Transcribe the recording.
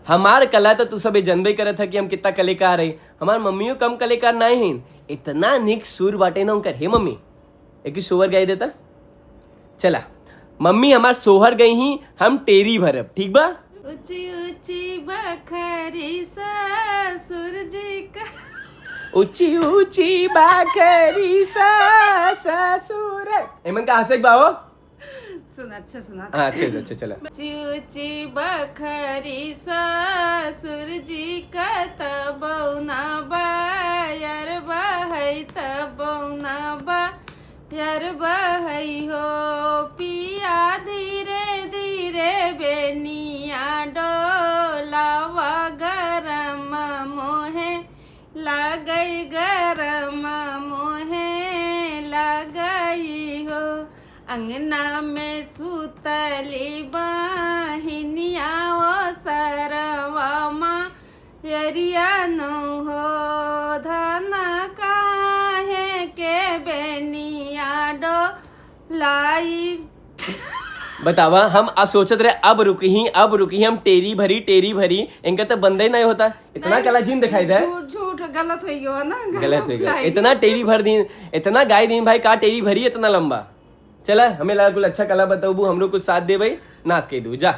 हमार कला तो तू सब जानबे करत है कि हम कितना कलाकार है। हमार मम्मियों कम कलाकार नहीं है, इतना निक सुर बाटे ना उनकर। हे मम्मी एक सोहर गाई देता। चला मम्मी हमार सोहर गई ही, हम टेरी भरब, ठीक बा। ऊंची ऊंची बखरी ससुर जी का, ऊंची ऊंची बाखरी ससुर। एमन का हंसे बाबो सुना अच्छा सुना। हाँ अच्छा चला। ऊंची ऊंची बखरी ससुर जी का तबौना बा यार बहई तबौना बा यार बहई हो पिया धीरे धीरे बेनिया डोलावा गरम मोहे लगई गरम मोहे लगई हो अंगना में सुतली बहिनिया ओ सरवा माँ यरिया नो हो धना काहे के बेनिया डो लाई। बतावा हम अब सोचत रहे अब रुकी हम टेरी भरी इनका तो बंदा ही नहीं होता। इतना कला जिन दिखाई दे। झूठ गलत हो गया ना, गलत हो गया। इतना टेरी भर दी, इतना गाय दी भाई, का टेरी भरी इतना लंबा। चला हमें कुछ अच्छा कला बताऊ, हम लोग कुछ साथ दे भाई, नाच के दू जा।